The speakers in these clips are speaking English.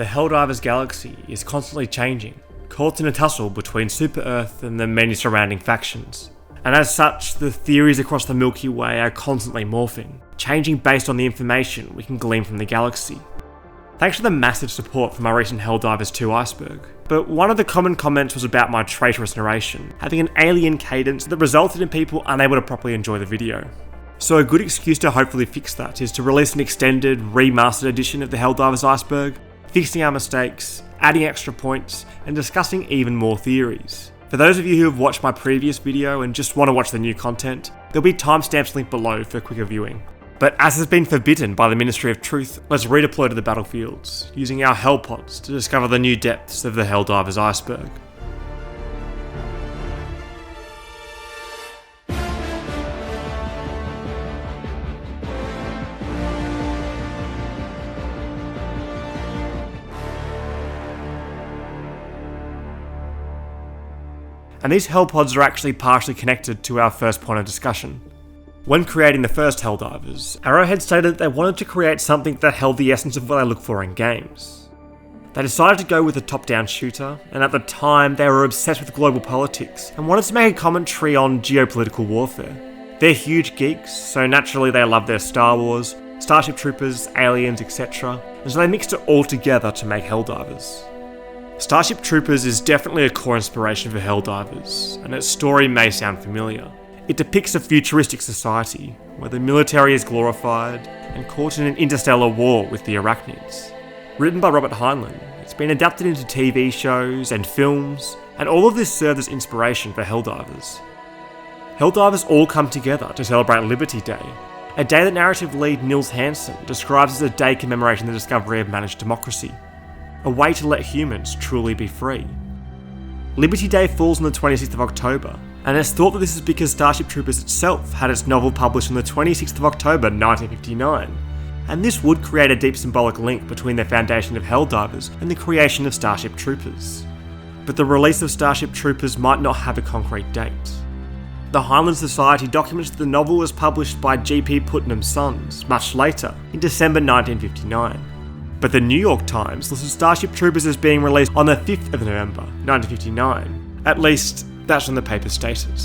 The Helldivers galaxy is constantly changing, caught in a tussle between Super Earth and the many surrounding factions. And as such, the theories across the Milky Way are constantly morphing, changing based on the information we can glean from the galaxy. Thanks for the massive support for my recent Helldivers 2 Iceberg, but one of the common comments was about my traitorous narration, having an alien cadence that resulted in people unable to properly enjoy the video. So a good excuse to hopefully fix that is to release an extended, remastered edition of the Helldivers Iceberg, fixing our mistakes, adding extra points, and discussing even more theories. For those of you who have watched my previous video and just want to watch the new content, there'll be timestamps linked below for quicker viewing. But as has been forbidden by the Ministry of Truth, let's redeploy to the battlefields, using our Hellpods to discover the new depths of the Helldivers Iceberg. And these Hellpods are actually partially connected to our first point of discussion. When creating the first Helldivers, Arrowhead stated that they wanted to create something that held the essence of what they look for in games. They decided to go with a top-down shooter, and at the time they were obsessed with global politics and wanted to make a commentary on geopolitical warfare. They're huge geeks, so naturally they love their Star Wars, Starship Troopers, aliens, etc., and so they mixed it all together to make Helldivers. Starship Troopers is definitely a core inspiration for Helldivers, and its story may sound familiar. It depicts a futuristic society, where the military is glorified and caught in an interstellar war with the Arachnids. Written by Robert Heinlein, it's been adapted into TV shows and films, and all of this served as inspiration for Helldivers. Helldivers all come together to celebrate Liberty Day, a day that narrative lead Nils Hansen describes as a day commemorating the discovery of managed democracy. A way to let humans truly be free. Liberty Day falls on the 26th of October, and it's thought that this is because Starship Troopers itself had its novel published on the 26th of October 1959, and this would create a deep symbolic link between the foundation of Helldivers and the creation of Starship Troopers. But the release of Starship Troopers might not have a concrete date. The Heinlein Society documents that the novel was published by G.P. Putnam's Sons much later, in December 1959. But the New York Times listed Starship Troopers as being released on the 5th of November 1959. At least, that's when the paper stated.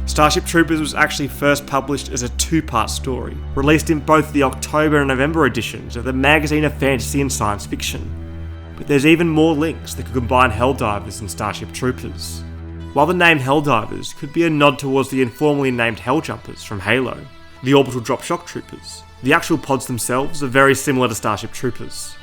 Starship Troopers was actually first published as a two-part story, released in both the October and November editions of the Magazine of Fantasy and Science Fiction. But there's even more links that could combine Helldivers and Starship Troopers. While the name Helldivers could be a nod towards the informally named Helljumpers from Halo, the orbital drop shock troopers, the actual pods themselves are very similar to Starship Troopers.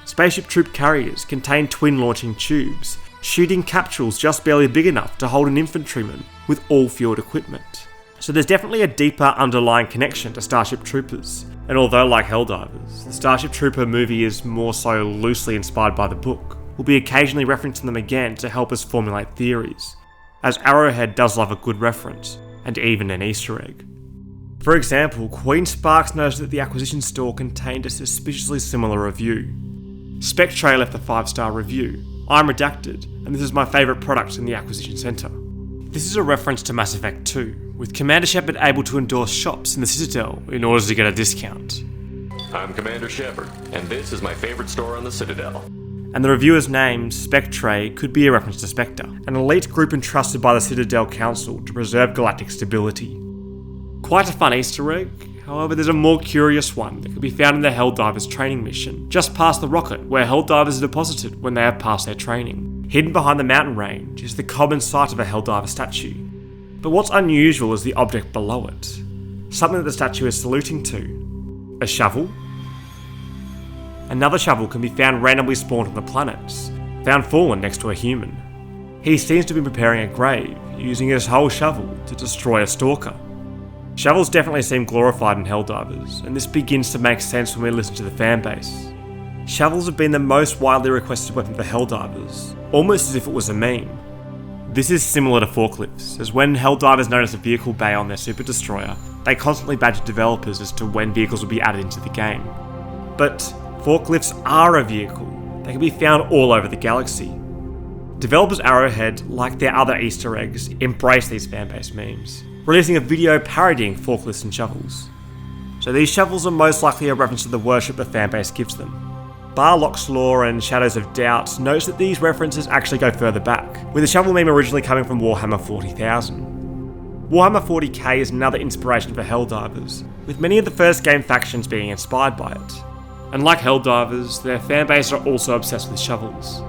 Spaceship troop carriers contain twin-launching tubes, shooting capsules just barely big enough to hold an infantryman with all fueled equipment. So there's definitely a deeper underlying connection to Starship Troopers, and although like Helldivers, the Starship Trooper movie is more so loosely inspired by the book, we'll be occasionally referencing them again to help us formulate theories, as Arrowhead does love a good reference, and even an Easter egg. For example, Queen Sparks noticed that the acquisition store contained a suspiciously similar review. Spectre left a 5-star review. I'm redacted, and this is my favourite product in the acquisition centre. This is a reference to Mass Effect 2, with Commander Shepard able to endorse shops in the Citadel in order to get a discount. I'm Commander Shepard, and this is my favourite store on the Citadel. And the reviewer's name, Spectre, could be a reference to Spectre, an elite group entrusted by the Citadel Council to preserve galactic stability. Quite a fun Easter egg, however there's a more curious one that could be found in the Helldivers training mission, just past the rocket where Helldivers are deposited when they have passed their training. Hidden behind the mountain range is the common sight of a Helldiver statue. But what's unusual is the object below it. Something that the statue is saluting to. A shovel? Another shovel can be found randomly spawned on the planet, found fallen next to a human. He seems to be preparing a grave, using his whole shovel to destroy a stalker. Shovels definitely seem glorified in Helldivers, and this begins to make sense when we listen to the fanbase. Shovels have been the most widely requested weapon for Helldivers, almost as if it was a meme. This is similar to forklifts, as when Helldivers notice a vehicle bay on their super destroyer, they constantly badger developers as to when vehicles will be added into the game. But forklifts are a vehicle. They can be found all over the galaxy. Developers Arrowhead, like their other Easter eggs, embrace these fanbase memes, releasing a video parodying forklifts and shovels. So these shovels are most likely a reference to the worship the fanbase gives them. Barlock's Law and Shadows of Doubt notes that these references actually go further back, with the shovel meme originally coming from Warhammer 40,000. Warhammer 40k is another inspiration for Helldivers, with many of the first game factions being inspired by it. And like Helldivers, their fanbase are also obsessed with shovels.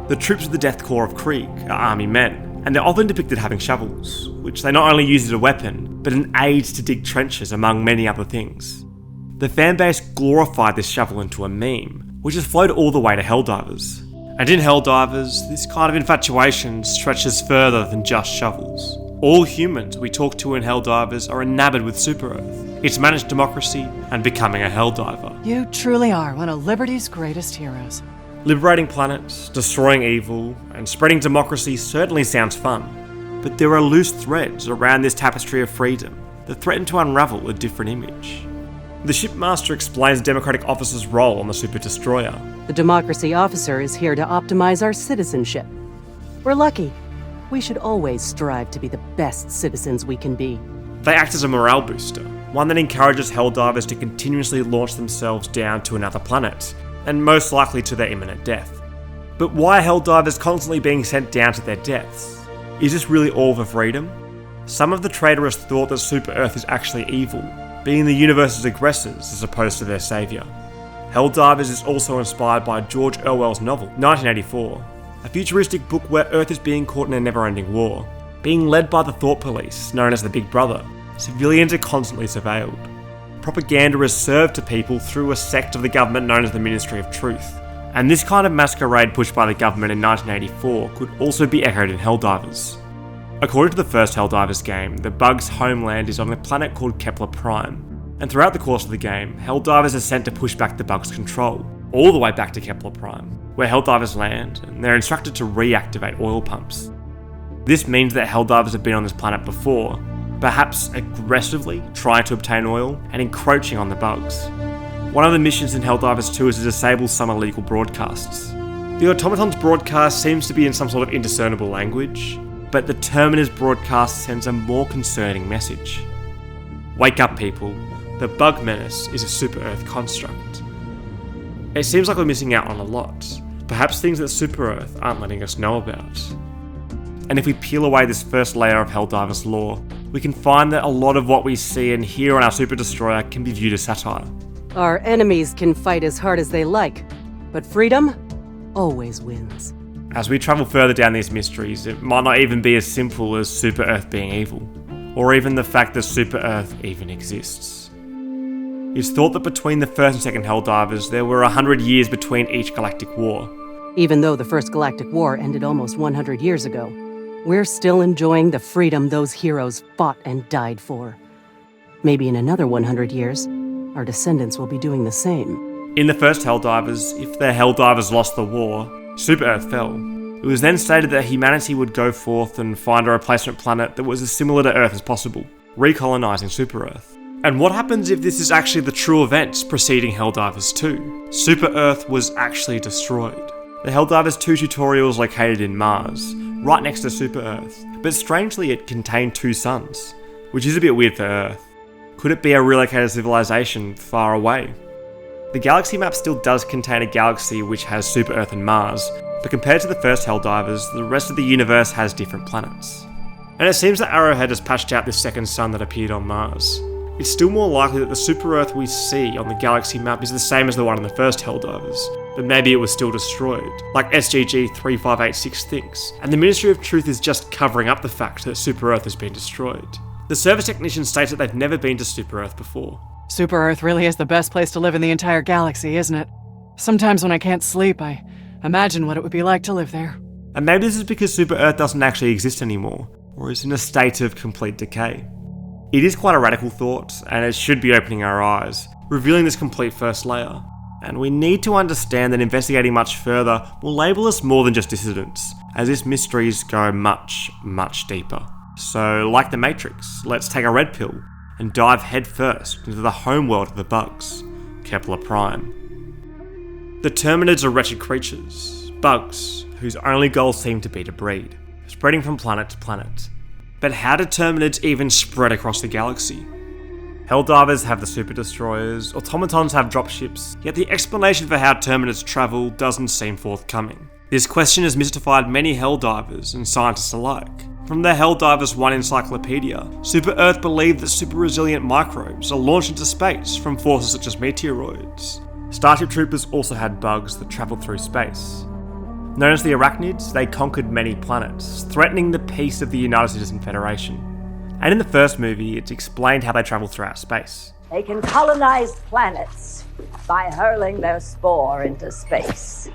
The troops of the Death Corps of Krieg are army men, and they're often depicted having shovels, which they not only use as a weapon, but an aid to dig trenches among many other things. The fanbase glorified this shovel into a meme, which has flowed all the way to Helldivers. And in Helldivers, this kind of infatuation stretches further than just shovels. All humans we talk to in Helldivers are enamored with Super Earth, its managed democracy, and becoming a Helldiver. You truly are one of Liberty's greatest heroes. Liberating planets, destroying evil, and spreading democracy certainly sounds fun, but there are loose threads around this tapestry of freedom that threaten to unravel a different image. The shipmaster explains the Democratic officer's role on the Super Destroyer. The democracy officer is here to optimize our citizenship. We're lucky. We should always strive to be the best citizens we can be. They act as a morale booster, one that encourages Helldivers to continuously launch themselves down to another planet, and most likely to their imminent death. But why are Helldivers constantly being sent down to their deaths? Is this really all for freedom? Some of the traitorous thought that Super Earth is actually evil, being the universe's aggressors as opposed to their saviour. Helldivers is also inspired by George Orwell's novel, 1984, a futuristic book where Earth is being caught in a never-ending war. Being led by the thought police, known as the Big Brother, civilians are constantly surveilled. Propaganda is served to people through a sect of the government known as the Ministry of Truth. And this kind of masquerade pushed by the government in 1984 could also be echoed in Helldivers. According to the first Helldivers game, the bug's homeland is on a planet called Kepler Prime, and throughout the course of the game, Helldivers are sent to push back the bug's control, all the way back to Kepler Prime, where Helldivers land, and they're instructed to reactivate oil pumps. This means that Helldivers have been on this planet before, perhaps aggressively trying to obtain oil and encroaching on the bugs. One of the missions in Helldivers 2 is to disable some illegal broadcasts. The automaton's broadcast seems to be in some sort of indiscernible language, but the Terminid's broadcast sends a more concerning message. Wake up, people. The bug menace is a Super Earth construct. It seems like we're missing out on a lot, perhaps things that Super Earth aren't letting us know about. And if we peel away this first layer of Helldivers lore, we can find that a lot of what we see and hear on our Super Destroyer can be viewed as satire. Our enemies can fight as hard as they like, but freedom always wins. As we travel further down these mysteries, it might not even be as simple as Super Earth being evil, or even the fact that Super Earth even exists. It's thought that between the first and second Helldivers, there were 100 years between each galactic war. Even though the first Galactic War ended almost 100 years ago, we're still enjoying the freedom those heroes fought and died for. Maybe in another 100 years, our descendants will be doing the same. In the first Helldivers, if the Helldivers lost the war, Super Earth fell. It was then stated that humanity would go forth and find a replacement planet that was as similar to Earth as possible, recolonising Super Earth. And what happens if this is actually the true events preceding Helldivers 2? Super Earth was actually destroyed. The Helldivers 2 tutorial is located in Mars, right next to Super Earth, but strangely it contained two suns, which is a bit weird for Earth. Could it be a relocated civilization far away? The galaxy map still does contain a galaxy which has Super Earth and Mars, but compared to the first Helldivers, the rest of the universe has different planets. And it seems that Arrowhead has patched out this second sun that appeared on Mars. It's still more likely that the Super Earth we see on the galaxy map is the same as the one in the first Helldivers, but maybe it was still destroyed, like SGG 3586 thinks, and the Ministry of Truth is just covering up the fact that Super Earth has been destroyed. The service technician states that they've never been to Super Earth before. Super Earth really is the best place to live in the entire galaxy, isn't it? Sometimes when I can't sleep, I imagine what it would be like to live there. And maybe this is because Super Earth doesn't actually exist anymore, or is in a state of complete decay. It is quite a radical thought, and it should be opening our eyes, revealing this complete first layer. And we need to understand that investigating much further will label us more than just dissidents, as its mysteries go much, much deeper. So, like the Matrix, let's take a red pill and dive headfirst into the homeworld of the bugs, Kepler Prime. The Terminids are wretched creatures, bugs, whose only goal seem to be to breed, spreading from planet to planet. But how did Terminids even spread across the galaxy? Helldivers have the super destroyers, automatons have dropships, yet the explanation for how Terminids travel doesn't seem forthcoming. This question has mystified many Helldivers and scientists alike. From the Helldivers 1 encyclopedia, Super Earth believed that super resilient microbes are launched into space from forces such as meteoroids. Starship Troopers also had bugs that travelled through space. Known as the Arachnids, they conquered many planets, threatening the peace of the United Citizen Federation. And in the first movie, it's explained how they travel throughout space. They can colonize planets by hurling their spore into space.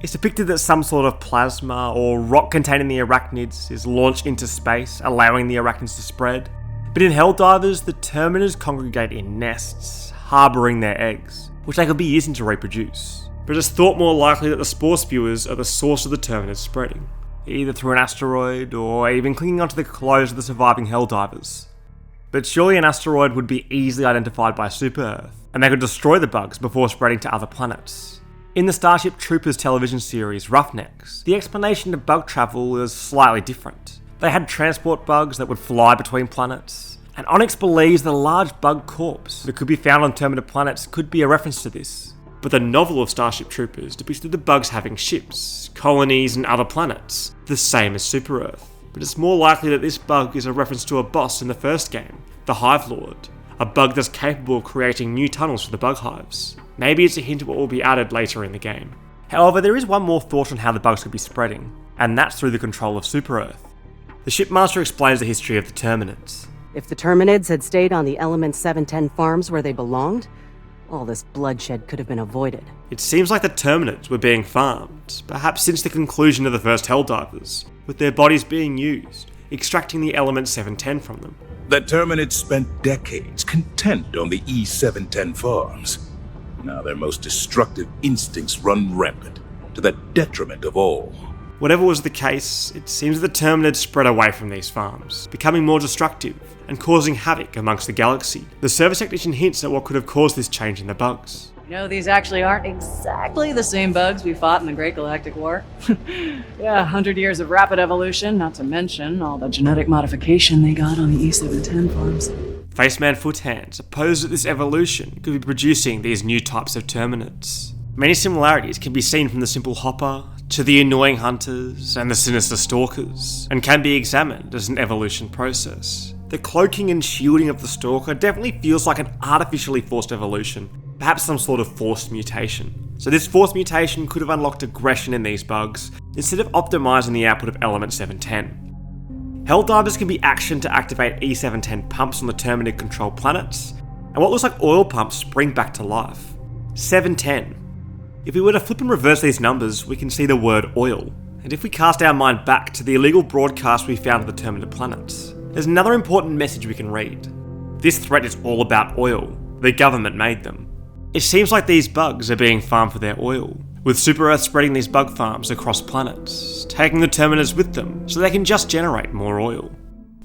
It's depicted that some sort of plasma or rock containing the arachnids is launched into space, allowing the arachnids to spread. But in Helldivers, the Terminids congregate in nests, harbouring their eggs, which they could be using to reproduce. But it's thought more likely that the spore spewers are the source of the Terminids spreading, either through an asteroid or even clinging onto the clothes of the surviving Helldivers. But surely an asteroid would be easily identified by Super Earth, and they could destroy the bugs before spreading to other planets. In the Starship Troopers television series Roughnecks, the explanation of bug travel is slightly different. They had transport bugs that would fly between planets, and Onyx believes the large bug corpse that could be found on Terminid planets could be a reference to this. But the novel of Starship Troopers depicted the bugs having ships, colonies, and other planets, the same as Super Earth. But it's more likely that this bug is a reference to a boss in the first game, the Hivelord, a bug that's capable of creating new tunnels for the bug hives. Maybe it's a hint of what will be added later in the game. However, there is one more thought on how the bugs could be spreading, and that's through the control of Super Earth. The Shipmaster explains the history of the Terminids. If the Terminids had stayed on the Element 710 farms where they belonged, all this bloodshed could have been avoided. It seems like the Terminids were being farmed, perhaps since the conclusion of the first Helldivers, with their bodies being used, extracting the Element 710 from them. The Terminids spent decades content on the E710 farms. Now their most destructive instincts run rampant, to the detriment of all. Whatever was the case, it seems that the Terminids spread away from these farms, becoming more destructive and causing havoc amongst the galaxy. The service technician hints at what could have caused this change in the bugs. You know, these actually aren't exactly the same bugs we fought in the Great Galactic War. Yeah, 100 years of rapid evolution, not to mention all the genetic modification they got on the E710 farms. Faceman Foothand supposes that this evolution could be producing these new types of Terminids. Many similarities can be seen from the simple hopper to the annoying hunters and the sinister stalkers, and can be examined as an evolution process. The cloaking and shielding of the stalker definitely feels like an artificially forced evolution, perhaps some sort of forced mutation. So this forced mutation could have unlocked aggression in these bugs, instead of optimising the output of Element 710. Helldivers can be actioned to activate E710 pumps on the Terminid controlled planets, and what looks like oil pumps spring back to life. 710. If we were to flip and reverse these numbers, we can see the word oil. And if we cast our mind back to the illegal broadcast we found of the Terminid planets, there's another important message we can read. This threat is all about oil. The government made them. It seems like these bugs are being farmed for their oil, with Super Earth spreading these bug farms across planets, taking the Terminids with them so they can just generate more oil.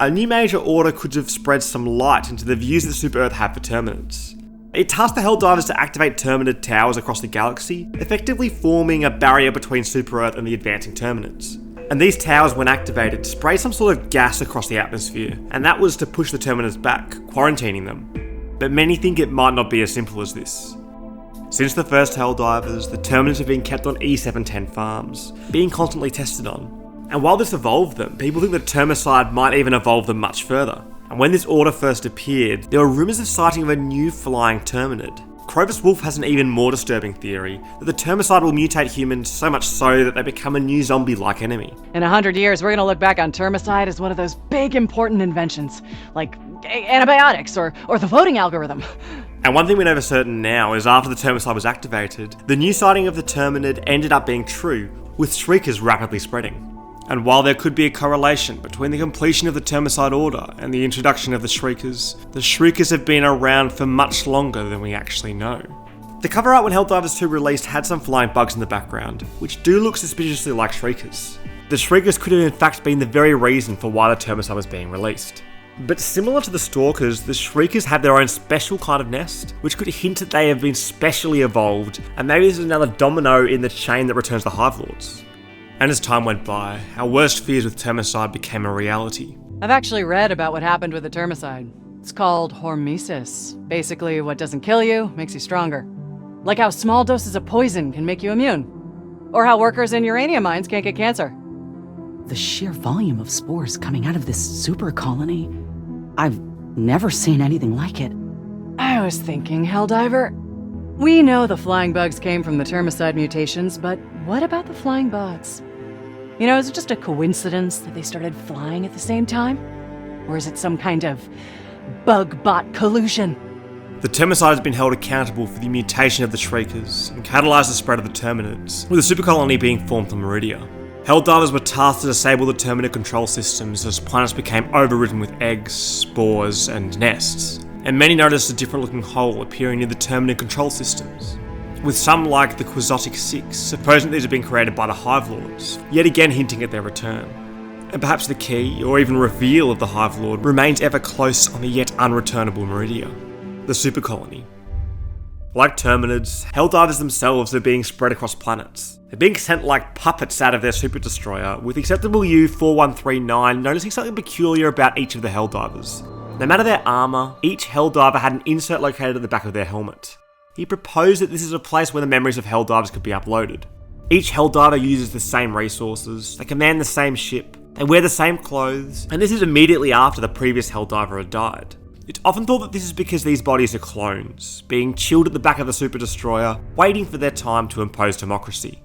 A new major order could have spread some light into the views that Super Earth have for Terminids. It tasked the Helldivers to activate Terminid towers across the galaxy, effectively forming a barrier between Super Earth and the advancing Terminids. And these towers, when activated, spray some sort of gas across the atmosphere, and that was to push the Terminids back, quarantining them. But many think it might not be as simple as this. Since the first Helldivers, the Terminids have been kept on E710 farms, being constantly tested on. And while this evolved them, people think that Termicide might even evolve them much further. And when this order first appeared, there were rumours of sighting of a new flying Terminid. Crovis Wolf has an even more disturbing theory, that the Termicide will mutate humans so much so that they become a new zombie-like enemy. In 100 years, we're gonna look back on Termicide as one of those big important inventions, like antibiotics or the voting algorithm. And one thing we know for certain now is after the Termicide was activated, the new sighting of the Terminid ended up being true, with Shriekers rapidly spreading. And while there could be a correlation between the completion of the Termicide order and the introduction of the Shriekers have been around for much longer than we actually know. The cover art when Helldivers 2 released had some flying bugs in the background, which do look suspiciously like Shriekers. The Shriekers could have in fact been the very reason for why the Termicide was being released. But similar to the Stalkers, the Shriekers have their own special kind of nest, which could hint that they have been specially evolved, and maybe this is another domino in the chain that returns the Hivelords. And as time went by, our worst fears with Termicide became a reality. I've actually read about what happened with the Termicide. It's called hormesis. Basically, what doesn't kill you makes you stronger. Like how small doses of poison can make you immune. Or how workers in uranium mines can't get cancer. The sheer volume of spores coming out of this super colony, I've never seen anything like it. I was thinking, Helldiver. We know the flying bugs came from the termicide mutations, but what about the flying bots? You know, is it just a coincidence that they started flying at the same time? Or is it some kind of bug-bot collusion? The Termicide has been held accountable for the mutation of the Shriekers and catalysed the spread of the Terminids, with a supercolony being formed on Meridia. Helldivers were tasked to disable the Terminid control systems as planets became overridden with eggs, spores, and nests, and many noticed a different looking hole appearing near the Terminid control systems, with some like the Quixotic Six supposing these had been created by the Hivelords, yet again hinting at their return. And perhaps the key, or even reveal of the Hivelord, remains ever close on the yet unreturnable Meridia, the supercolony. Like Terminids, Helldivers themselves are being spread across planets. They're being sent like puppets out of their super destroyer, with Acceptable U-4139 noticing something peculiar about each of the Helldivers. No matter their armour, each Helldiver had an insert located at the back of their helmet. He proposed that this is a place where the memories of Helldivers could be uploaded. Each Helldiver uses the same resources, they command the same ship, they wear the same clothes, and this is immediately after the previous Helldiver had died. It's often thought that this is because these bodies are clones, being chilled at the back of the super destroyer, waiting for their time to impose democracy.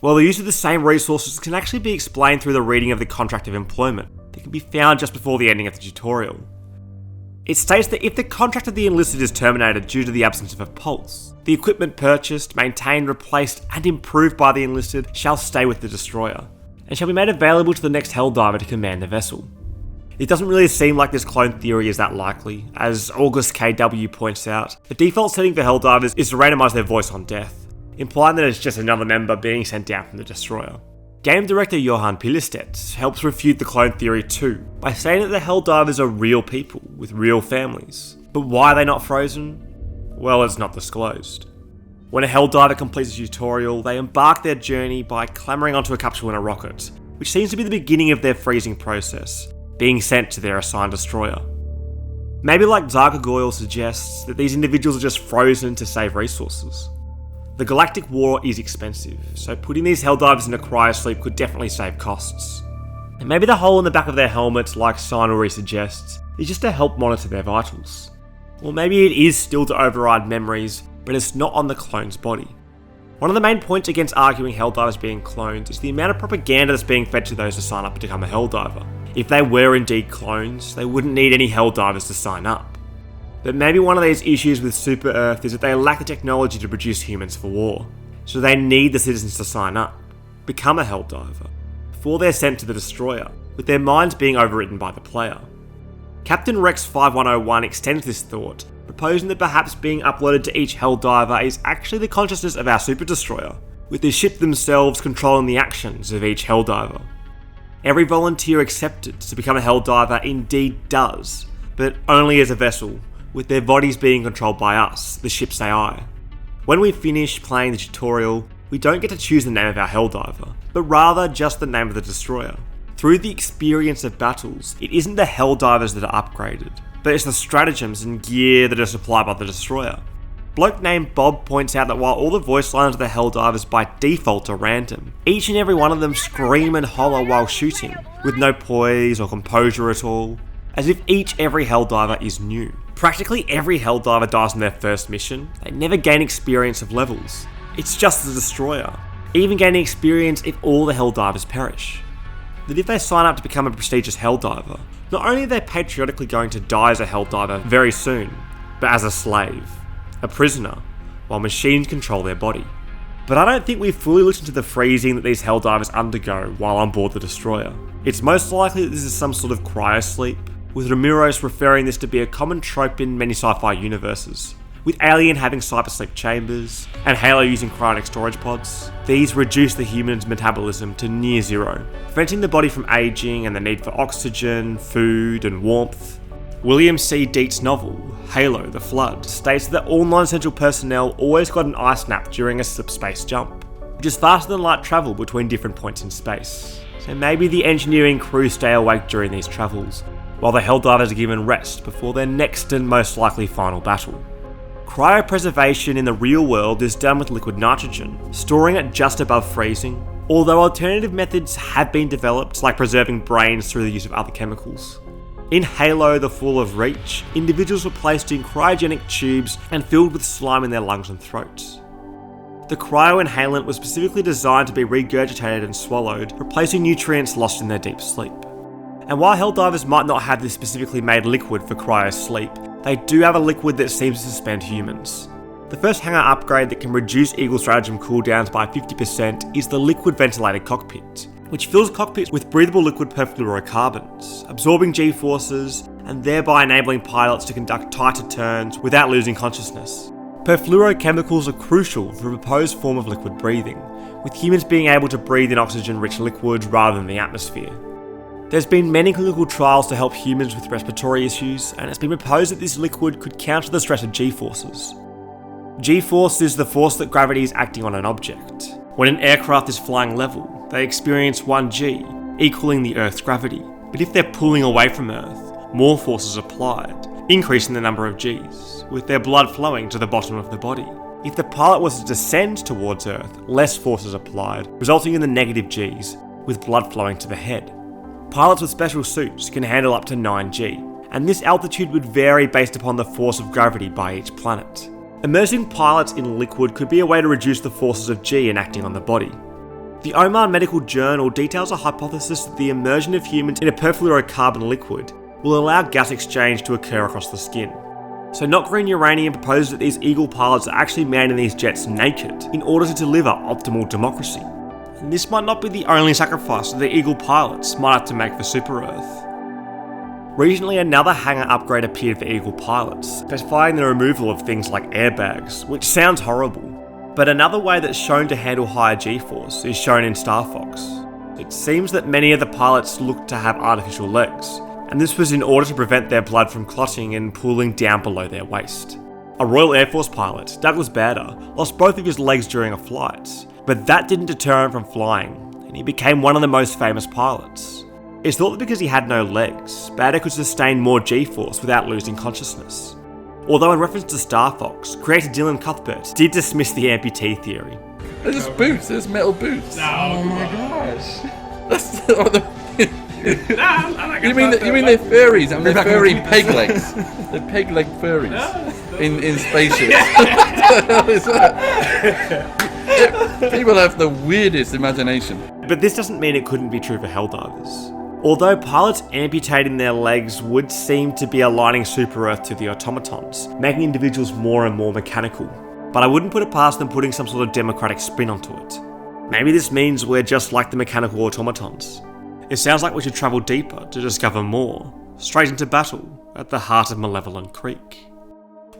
While the use of the same resources can actually be explained through the reading of the contract of employment that can be found just before the ending of the tutorial. It states that if the contract of the enlisted is terminated due to the absence of a pulse, the equipment purchased, maintained, replaced, and improved by the enlisted shall stay with the destroyer, and shall be made available to the next Helldiver to command the vessel. It doesn't really seem like this clone theory is that likely, as August KW points out. The default setting for Helldivers is to randomise their voice on death, implying that it's just another member being sent down from the destroyer. Game director Johan Pilestedt helps refute the clone theory too, by saying that the Helldivers are real people with real families. But why are they not frozen? Well, it's not disclosed. When a Helldiver completes a tutorial, they embark their journey by clambering onto a capsule in a rocket, which seems to be the beginning of their freezing process, being sent to their assigned destroyer. Maybe like Zargargoyle suggests that these individuals are just frozen to save resources. The Galactic War is expensive, so putting these Helldivers into cryosleep could definitely save costs. And maybe the hole in the back of their helmets, like Sinori suggests, is just to help monitor their vitals. Or maybe it is still to override memories, but it's not on the clone's body. One of the main points against arguing Helldivers being clones is the amount of propaganda that's being fed to those to sign up to become a Helldiver. If they were indeed clones, they wouldn't need any Helldivers to sign up. But maybe one of these issues with Super Earth is that they lack the technology to produce humans for war, so they need the citizens to sign up, become a Helldiver, before they're sent to the destroyer, with their minds being overwritten by the player. Captain Rex 5101 extends this thought, proposing that perhaps being uploaded to each Helldiver is actually the consciousness of our super destroyer, with the ship themselves controlling the actions of each Helldiver. Every volunteer accepted to become a Helldiver indeed does, but only as a vessel, with their bodies being controlled by us, the ship's AI. When we finish playing the tutorial, we don't get to choose the name of our Helldiver, but rather just the name of the destroyer. Through the experience of battles, it isn't the Helldivers that are upgraded, but it's the stratagems and gear that are supplied by the destroyer. Bloke named Bob points out that while all the voice lines of the Helldivers by default are random, each and every one of them scream and holler while shooting, with no poise or composure at all, as if every Helldiver is new. Practically every Helldiver dies on their first mission, they never gain experience of levels. It's just the destroyer, even gaining experience if all the Helldivers perish. That if they sign up to become a prestigious Helldiver, not only are they patriotically going to die as a Helldiver very soon, but as a slave, a prisoner, while machines control their body. But I don't think we've fully looked into the freezing that these Helldivers undergo while on board the destroyer. It's most likely that this is some sort of cryosleep, with Ramirez referring this to be a common trope in many sci-fi universes. With Alien having cybersleep chambers, and Halo using cryonic storage pods, these reduce the human's metabolism to near zero, preventing the body from aging and the need for oxygen, food, and warmth. William C. Dietz' novel, Halo: The Flood, states that all non-essential personnel always got an ice nap during a slip-space jump, which is faster than light travel between different points in space. So maybe the engineering crew stay awake during these travels, while the Helldivers are given rest before their next and most likely final battle. Cryopreservation in the real world is done with liquid nitrogen, storing it just above freezing, although alternative methods have been developed, like preserving brains through the use of other chemicals. In Halo: The Fall of Reach, individuals were placed in cryogenic tubes and filled with slime in their lungs and throats. The cryo-inhalant was specifically designed to be regurgitated and swallowed, replacing nutrients lost in their deep sleep. And while Helldivers might not have this specifically made liquid for cryo-sleep, they do have a liquid that seems to suspend humans. The first hangar upgrade that can reduce Eagle stratagem cooldowns by 50% is the liquid ventilated cockpit, which fills cockpits with breathable liquid perfluorocarbons, absorbing G-forces and thereby enabling pilots to conduct tighter turns without losing consciousness. Perfluorochemicals are crucial for a proposed form of liquid breathing, with humans being able to breathe in oxygen-rich liquids rather than the atmosphere. There's been many clinical trials to help humans with respiratory issues, and it's been proposed that this liquid could counter the stress of G-forces. G-force is the force that gravity is acting on an object. When an aircraft is flying level, they experience 1G, equaling the Earth's gravity. But if they're pulling away from Earth, more force is applied, increasing the number of Gs, with their blood flowing to the bottom of the body. If the pilot was to descend towards Earth, less force is applied, resulting in the negative Gs, with blood flowing to the head. Pilots with special suits can handle up to 9G, and this altitude would vary based upon the force of gravity by each planet. Immersing pilots in liquid could be a way to reduce the forces of G enacting on the body. The Oman Medical Journal details a hypothesis that the immersion of humans in a perfluorocarbon liquid will allow gas exchange to occur across the skin. So Not Green Uranium proposes that these Eagle pilots are actually manning these jets naked in order to deliver optimal democracy. And this might not be the only sacrifice that the Eagle pilots might have to make for Super Earth. Recently, another hangar upgrade appeared for Eagle pilots, specifying the removal of things like airbags, which sounds horrible. But another way that's shown to handle higher G-force is shown in Star Fox. It seems that many of the pilots look to have artificial legs, and this was in order to prevent their blood from clotting and pooling down below their waist. A Royal Air Force pilot, Douglas Bader, lost both of his legs during a flight, but that didn't deter him from flying, and he became one of the most famous pilots. It's thought that because he had no legs, Bader could sustain more G-force without losing consciousness. Although in reference to Star Fox, creator Dylan Cuthbert did dismiss the amputee theory. They're just boots, there's metal boots. Oh my gosh. That's you mean they're furries? I mean they're furry peg legs. They're peg leg furries in spaceships. What the hell is that? People have the weirdest imagination. But this doesn't mean it couldn't be true for Helldivers. Although pilots amputating their legs would seem to be aligning Super Earth to the automatons, making individuals more and more mechanical. But I wouldn't put it past them putting some sort of democratic spin onto it. Maybe this means we're just like the mechanical automatons. It sounds like we should travel deeper to discover more, straight into battle at the heart of Malevolen Creek.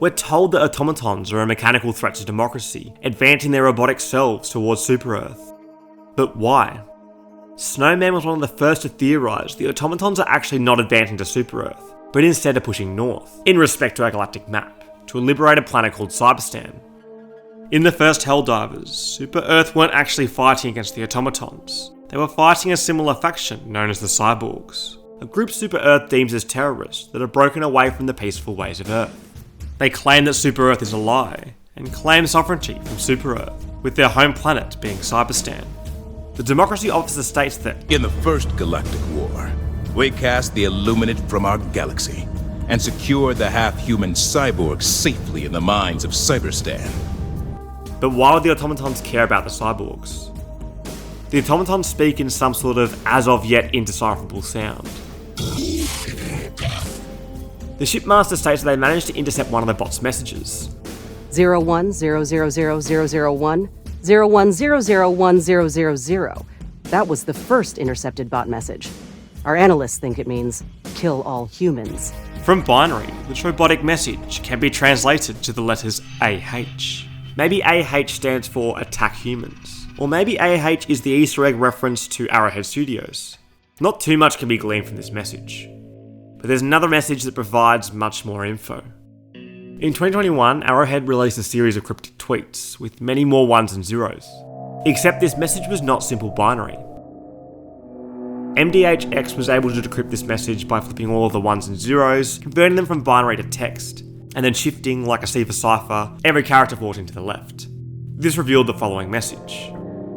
We're told that automatons are a mechanical threat to democracy, advancing their robotic selves towards Super Earth. But why? Snowman was one of the first to theorise the automatons are actually not advancing to Super Earth, but instead are pushing north, in respect to our galactic map, to a liberated planet called Cyberstan. In the first Helldivers, Super Earth weren't actually fighting against the automatons. They were fighting a similar faction known as the Cyborgs, a group Super Earth deems as terrorists that are broken away from the peaceful ways of Earth. They claim that Super Earth is a lie, and claim sovereignty from Super Earth, with their home planet being Cyberstan. The Democracy Officer states that In the First Galactic War, we cast the Illuminate from our galaxy and secured the half-human cyborgs safely in the mines of Cyberstan. But why would the automatons care about the cyborgs? The automatons speak in some sort of as-of-yet indecipherable sound. The shipmaster states that they managed to intercept one of the bot's messages. 01000001 01001000. That was the first intercepted bot message. Our analysts think it means, kill all humans. From binary, the robotic message can be translated to the letters AH. Maybe AH stands for attack humans. Or maybe AH is the Easter egg reference to Arrowhead Studios. Not too much can be gleaned from this message. But there's another message that provides much more info. In 2021, Arrowhead released a series of cryptic tweets, with many more ones and zeros. Except this message was not simple binary. MDHX was able to decrypt this message by flipping all of the ones and zeros, converting them from binary to text, and then shifting, like a C for cipher, every character 14 to the left. This revealed the following message.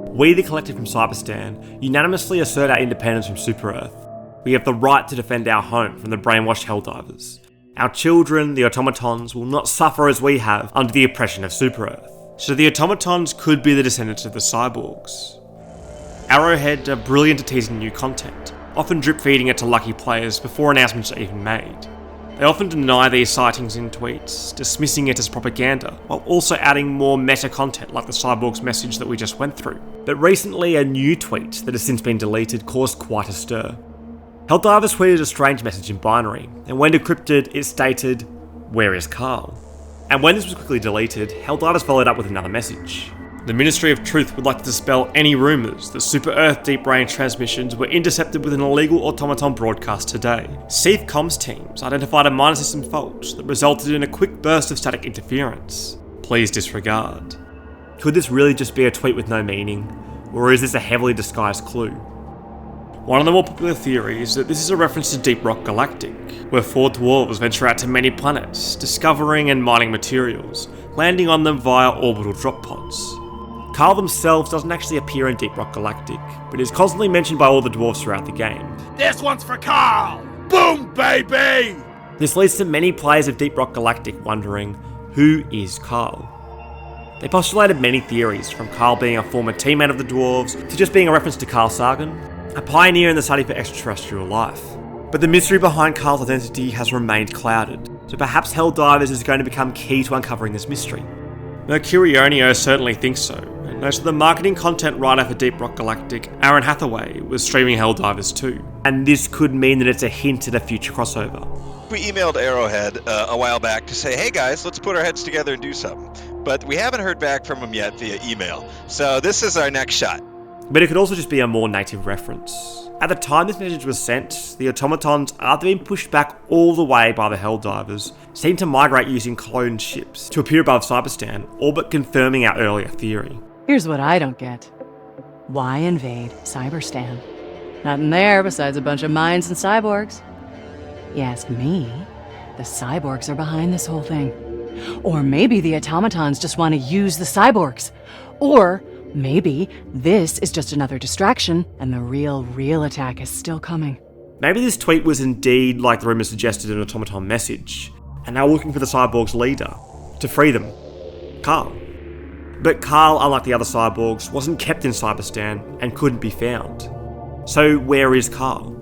We, the collective from Cyberstan, unanimously assert our independence from Super-Earth. We have the right to defend our home from the brainwashed Helldivers. Our children, the automatons, will not suffer as we have under the oppression of Super-Earth. So the automatons could be the descendants of the cyborgs. Arrowhead are brilliant at teasing new content, often drip-feeding it to lucky players before announcements are even made. They often deny these sightings in tweets, dismissing it as propaganda, while also adding more meta content like the cyborgs message that we just went through. But recently, a new tweet that has since been deleted caused quite a stir. Helldivers tweeted a strange message in binary, and when decrypted, it stated, "Where is Karl?" And when this was quickly deleted, Helldivers followed up with another message. The Ministry of Truth would like to dispel any rumours that Super-Earth deep range transmissions were intercepted with an illegal automaton broadcast today. SEAF comms teams identified a minor system fault that resulted in a quick burst of static interference. Please disregard. Could this really just be a tweet with no meaning, or is this a heavily disguised clue? One of the more popular theories is that this is a reference to Deep Rock Galactic, where 4 dwarves venture out to many planets, discovering and mining materials, landing on them via orbital drop pods. Karl themselves doesn't actually appear in Deep Rock Galactic, but is constantly mentioned by all the dwarves throughout the game. This one's for Karl! Boom, baby! This leads to many players of Deep Rock Galactic wondering, who is Karl? They postulated many theories, from Karl being a former teammate of the dwarves, to just being a reference to Carl Sagan, a pioneer in the study for extraterrestrial life. But the mystery behind Karl's identity has remained clouded, so perhaps Helldivers is going to become key to uncovering this mystery. Mercurionio certainly thinks so, and notes that the marketing content writer for Deep Rock Galactic, Aaron Hathaway, was streaming Helldivers too, and this could mean that it's a hint at a future crossover. We emailed Arrowhead a while back to say, hey guys, let's put our heads together and do something. But we haven't heard back from them yet via email, so this is our next shot. But it could also just be a more native reference. At the time this message was sent, the automatons, after being pushed back all the way by the Helldivers, seemed to migrate using cloned ships to appear above Cyberstan, all but confirming our earlier theory. Here's what I don't get. Why invade Cyberstan? Nothing there besides a bunch of mines and cyborgs. You ask me, the cyborgs are behind this whole thing. Or maybe the automatons just want to use the cyborgs. Or maybe this is just another distraction and the real attack is still coming. Maybe this tweet was indeed, like the rumour suggested, an automaton message, and now looking for the cyborgs' leader, to free them, Karl. But Karl, unlike the other cyborgs, wasn't kept in Cyberstan and couldn't be found. So where is Karl?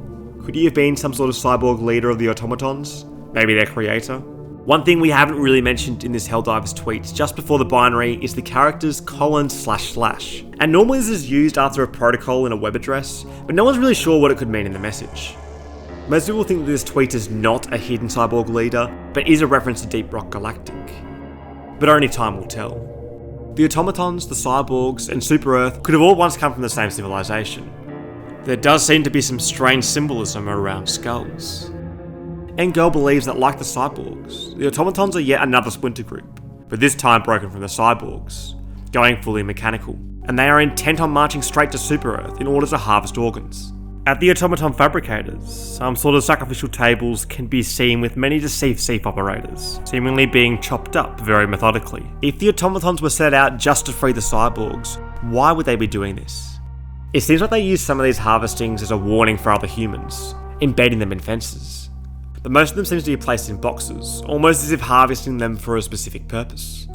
Could he have been some sort of cyborg leader of the automatons? Maybe their creator? One thing we haven't really mentioned in this Helldivers tweet just before the binary is the characters : //. And normally this is used after a protocol in a web address, but no one's really sure what it could mean in the message. Most people think that this tweet is not a hidden cyborg leader, but is a reference to Deep Rock Galactic. But only time will tell. The automatons, the cyborgs, and Super-Earth could have all once come from the same civilization. There does seem to be some strange symbolism around skulls. Engel believes that, like the cyborgs, the automatons are yet another splinter group, but this time broken from the cyborgs, going fully mechanical, and they are intent on marching straight to Super-Earth in order to harvest organs. At the automaton fabricators, some sort of sacrificial tables can be seen with many deceived SEAF operators, seemingly being chopped up very methodically. If the automatons were set out just to free the cyborgs, why would they be doing this? It seems like they use some of these harvestings as a warning for other humans, embedding them in fences. But most of them seem to be placed in boxes, almost as if harvesting them for a specific purpose.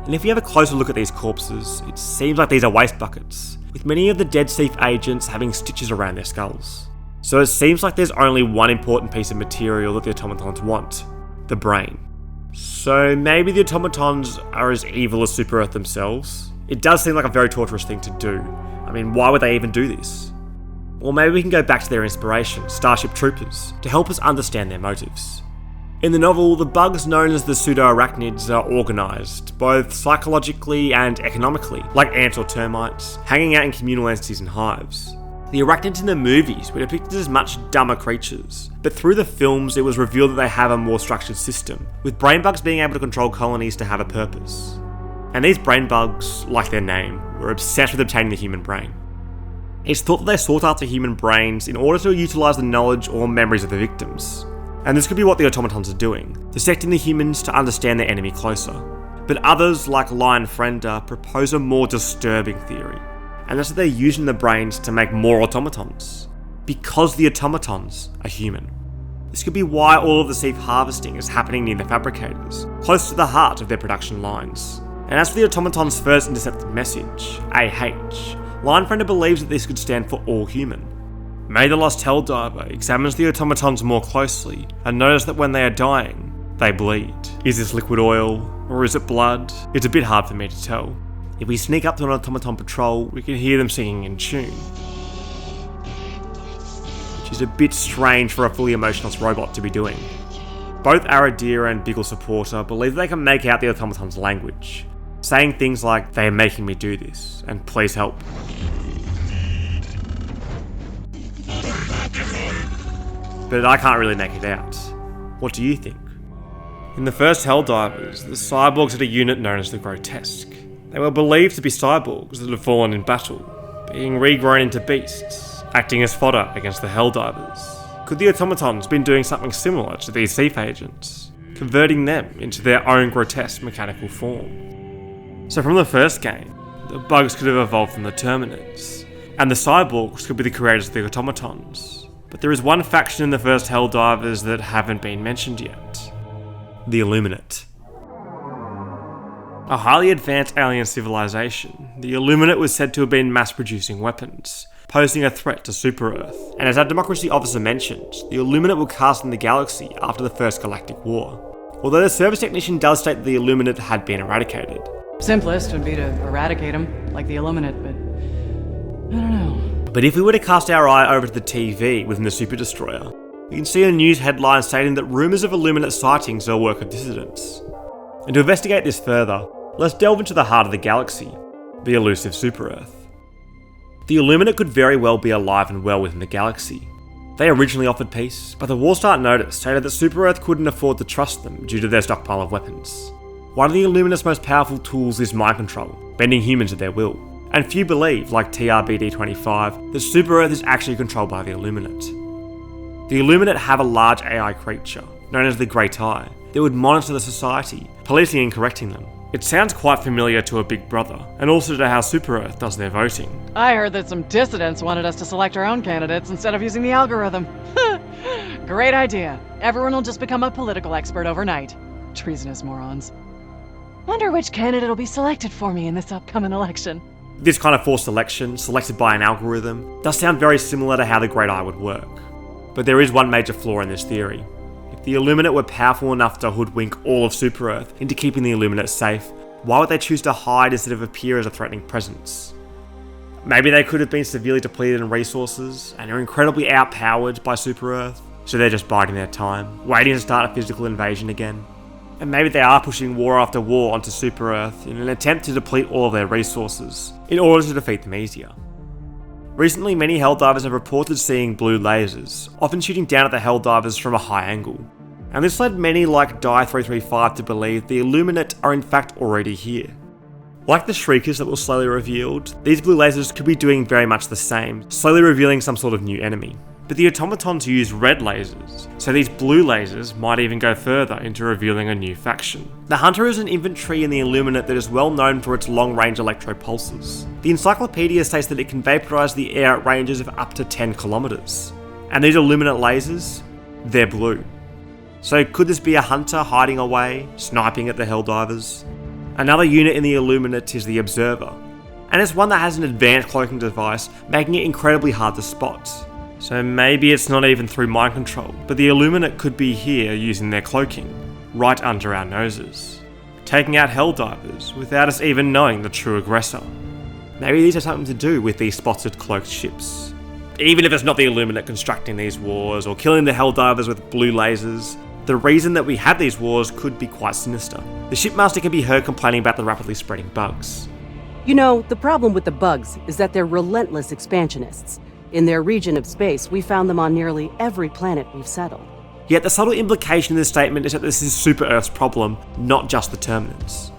And if you have a closer look at these corpses, it seems like these are waste buckets, with many of the dead SEAF agents having stitches around their skulls. So it seems like there's only one important piece of material that the automatons want: the brain. So maybe the automatons are as evil as Super-Earth themselves? It does seem like a very torturous thing to do. I mean, why would they even do this? Or maybe we can go back to their inspiration, Starship Troopers, to help us understand their motives. In the novel, the bugs known as the pseudo-arachnids are organised, both psychologically and economically, like ants or termites, hanging out in communal entities and hives. The arachnids in the movies were depicted as much dumber creatures, but through the films it was revealed that they have a more structured system, with brain bugs being able to control colonies to have a purpose. And these brain bugs, like their name, were obsessed with obtaining the human brain. It's thought that they sought after human brains in order to utilise the knowledge or memories of the victims. And this could be what the automatons are doing, dissecting the humans to understand their enemy closer. But others, like Lion Frender, propose a more disturbing theory, and that's that they're using the brains to make more automatons, because the automatons are human. This could be why all of the seed harvesting is happening near the fabricators, close to the heart of their production lines. And as for the automaton's first intercepted message, AH, Lion Frender believes that this could stand for all human. May the Lost Helldiver examines the automatons more closely and notices that when they are dying, they bleed. Is this liquid oil, or is it blood? It's a bit hard for me to tell. If we sneak up to an automaton patrol, we can hear them singing in tune, which is a bit strange for a fully emotionless robot to be doing. Both Aradira and Biggle Supporter believe they can make out the automaton's language, saying things like, "They are making me do this, and please help." But I can't really make it out. What do you think? In the first Helldivers, the cyborgs had a unit known as the Grotesque. They were believed to be cyborgs that had fallen in battle, being regrown into beasts, acting as fodder against the Helldivers. Could the automatons been doing something similar to these thief agents, converting them into their own grotesque mechanical form? So from the first game, the bugs could have evolved from the Terminids, and the cyborgs could be the creators of the automatons. But there is one faction in the first Helldivers that haven't been mentioned yet. The Illuminate. A highly advanced alien civilization, the Illuminate was said to have been mass-producing weapons, posing a threat to Super-Earth. And as our Democracy officer mentioned, the Illuminate were cast in the galaxy after the First Galactic War. Although the service technician does state that the Illuminate had been eradicated. Simplest would be to eradicate them, like the Illuminate, but I don't know. But if we were to cast our eye over to the TV within the Super Destroyer, we can see a news headline stating that rumours of Illuminate sightings are a work of dissidents. And to investigate this further, let's delve into the heart of the galaxy, the elusive Super-Earth. The Illuminate could very well be alive and well within the galaxy. They originally offered peace, but the War Start Notice stated that Super-Earth couldn't afford to trust them due to their stockpile of weapons. One of the Illuminate's most powerful tools is mind control, bending humans at their will. And few believe, like TRBD-25, that Super-Earth is actually controlled by the Illuminate. The Illuminate have a large AI creature, known as the Great Eye, that would monitor the society, policing and correcting them. It sounds quite familiar to a Big Brother, and also to how Super-Earth does their voting. I heard that some dissidents wanted us to select our own candidates instead of using the algorithm. Great idea. Everyone will just become a political expert overnight. Treasonous morons. Wonder which candidate will be selected for me in this upcoming election. This kind of forced selection, selected by an algorithm, does sound very similar to how the Great Eye would work. But there is one major flaw in this theory. If the Illuminate were powerful enough to hoodwink all of Super-Earth into keeping the Illuminate safe, why would they choose to hide instead of appear as a threatening presence? Maybe they could have been severely depleted in resources, and are incredibly outpowered by Super-Earth, so they're just biding their time, waiting to start a physical invasion again. And maybe they are pushing war after war onto Super-Earth in an attempt to deplete all of their resources, in order to defeat them easier. Recently, many Helldivers have reported seeing blue lasers, often shooting down at the Helldivers from a high angle. And this led many like Die335 to believe the Illuminate are in fact already here. Like the Shriekers that were slowly revealed, these blue lasers could be doing very much the same, slowly revealing some sort of new enemy. But the automatons use red lasers, so these blue lasers might even go further into revealing a new faction. The Hunter is an infantry in the Illuminate that is well known for its long-range electro-pulses. The encyclopedia states that it can vaporize the air at ranges of up to 10 kilometers. And these Illuminate lasers, they're blue. So could this be a Hunter hiding away, sniping at the Helldivers? Another unit in the Illuminate is the Observer, and it's one that has an advanced cloaking device, making it incredibly hard to spot. So maybe it's not even through mind control, but the Illuminate could be here using their cloaking, right under our noses, taking out Helldivers without us even knowing the true aggressor. Maybe these have something to do with these spotted cloaked ships. Even if it's not the Illuminate constructing these wars or killing the Helldivers with blue lasers, the reason that we have these wars could be quite sinister. The shipmaster can be heard complaining about the rapidly spreading bugs. You know, the problem with the bugs is that they're relentless expansionists. In their region of space, we found them on nearly every planet we've settled. Yet the subtle implication in this statement is that this is Super-Earth's problem, not just the Terminids.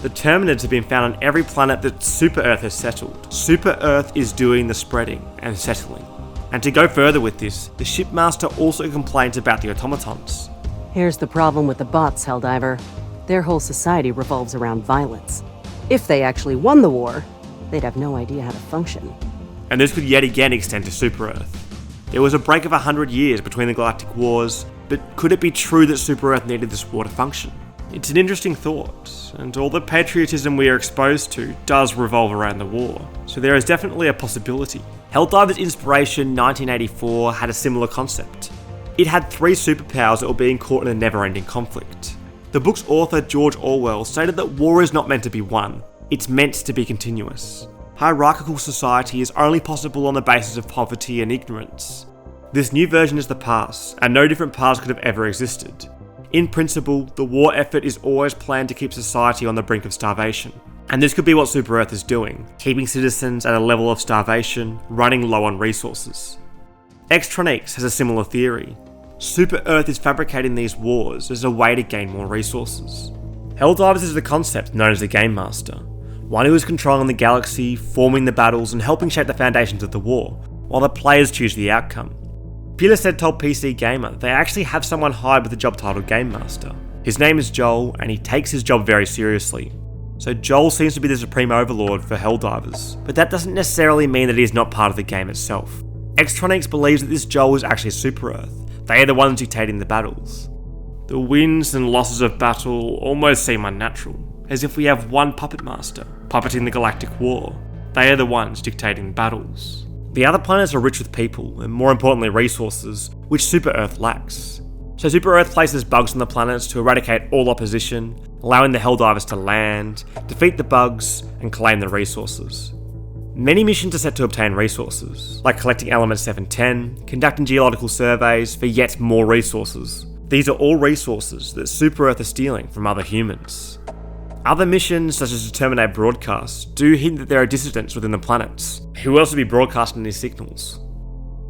The Terminids have been found on every planet that Super Earth has settled. Super Earth is doing the spreading and settling. And to go further with this, the shipmaster also complains about the automatons. Here's the problem with the bots, Helldiver. Their whole society revolves around violence. If they actually won the war, they'd have no idea how to function. And this could yet again extend to Super Earth. There was a break of 100 years between the Galactic Wars, but could it be true that Super Earth needed this war to function? It's an interesting thought, and all the patriotism we are exposed to does revolve around the war, so there is definitely a possibility. Helldivers Inspiration 1984 had a similar concept. It had 3 superpowers that were being caught in a never-ending conflict. The book's author George Orwell stated that war is not meant to be won, it's meant to be continuous. Hierarchical society is only possible on the basis of poverty and ignorance. This new version is the past, and no different past could have ever existed. In principle, the war effort is always planned to keep society on the brink of starvation. And this could be what Super Earth is doing, keeping citizens at a level of starvation, running low on resources. Xtronics has a similar theory. Super Earth is fabricating these wars as a way to gain more resources. Helldivers is the concept known as the Game Master, one who is controlling the galaxy, forming the battles, and helping shape the foundations of the war, while the players choose the outcome. Peter said told PC Gamer they actually have someone hired with the job titled Game Master. His name is Joel, and he takes his job very seriously. So Joel seems to be the supreme overlord for Helldivers, but that doesn't necessarily mean that he is not part of the game itself. Xtronics believes that this Joel is actually Super Earth. They are the ones dictating the battles. The wins and losses of battle almost seem unnatural, as if we have one puppet master, puppeting the Galactic War. They are the ones dictating battles. The other planets are rich with people, and more importantly resources, which Super Earth lacks. So Super Earth places bugs on the planets to eradicate all opposition, allowing the Helldivers to land, defeat the bugs, and claim the resources. Many missions are set to obtain resources, like collecting Element 710, conducting geological surveys for yet more resources. These are all resources that Super Earth is stealing from other humans. Other missions, such as the Terminid broadcast, do hint that there are dissidents within the planets. Who else would be broadcasting these signals?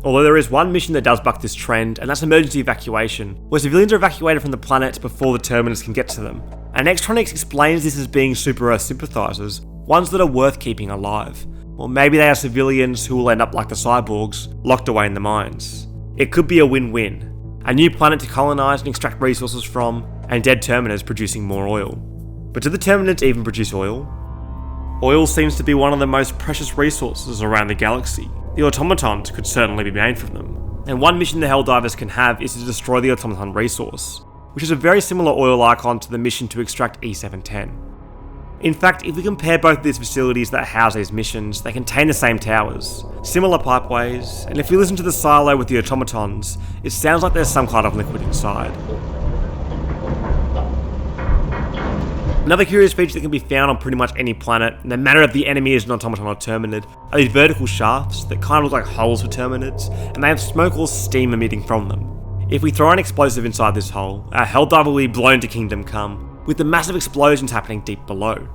Although there is one mission that does buck this trend, and that's emergency evacuation, where civilians are evacuated from the planet before the Terminids can get to them. And Xtronics explains this as being Super Earth sympathizers, ones that are worth keeping alive. Or maybe they are civilians who will end up like the cyborgs, locked away in the mines. It could be a win-win. A new planet to colonize and extract resources from, and dead Terminids producing more oil. But do the Terminids even produce oil? Oil seems to be one of the most precious resources around the galaxy. The automatons could certainly be made from them. And one mission the Helldivers can have is to destroy the automaton resource, which is a very similar oil icon to the mission to extract E710. In fact, if we compare both of these facilities that house these missions, they contain the same towers, similar pipeways, and if you listen to the silo with the automatons, it sounds like there's some kind of liquid inside. Another curious feature that can be found on pretty much any planet, no matter if the enemy is an automaton or Terminid, are these vertical shafts that kind of look like holes for Terminids, and they have smoke or steam emitting from them. If we throw an explosive inside this hole, our Helldiver will be blown to Kingdom Come, with the massive explosions happening deep below.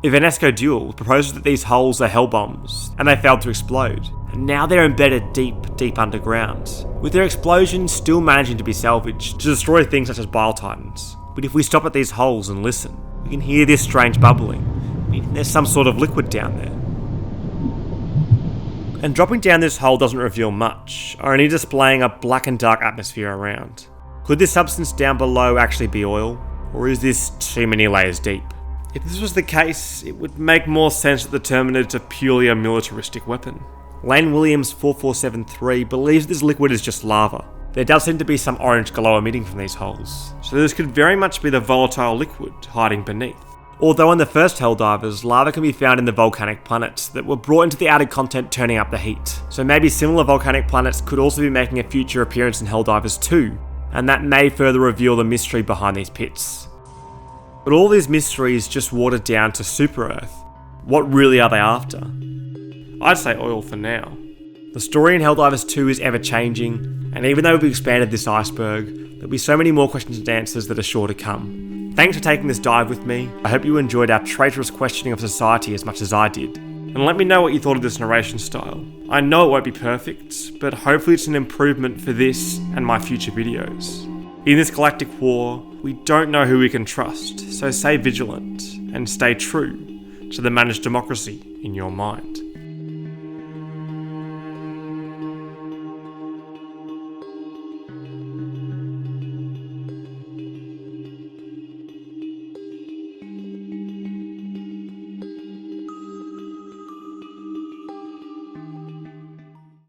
Ivanesco Duel proposes that these holes are hell bombs, and they failed to explode, and now they're embedded deep underground, with their explosions still managing to be salvaged to destroy things such as Bile Titans. But if we stop at these holes and listen, we can hear this strange bubbling, meaning there's some sort of liquid down there. And dropping down this hole doesn't reveal much, only displaying a black and dark atmosphere around. Could this substance down below actually be oil? Or is this too many layers deep? If this was the case, it would make more sense that the Terminids are purely a militaristic weapon. Lane Williams 4473 believes this liquid is just lava. There does seem to be some orange glow emitting from these holes, so this could very much be the volatile liquid hiding beneath. Although in the first Helldivers, lava can be found in the volcanic planets that were brought into the added content turning up the heat, so maybe similar volcanic planets could also be making a future appearance in Helldivers 2, and that may further reveal the mystery behind these pits. But all these mysteries just watered down to Super Earth. What really are they after? I'd say oil for now. The story in Helldivers 2 is ever changing, and even though we've expanded this iceberg, there'll be so many more questions and answers that are sure to come. Thanks for taking this dive with me. I hope you enjoyed our traitorous questioning of society as much as I did. And let me know what you thought of this narration style. I know it won't be perfect, but hopefully it's an improvement for this and my future videos. In this galactic war, we don't know who we can trust, so stay vigilant and stay true to the managed democracy in your mind.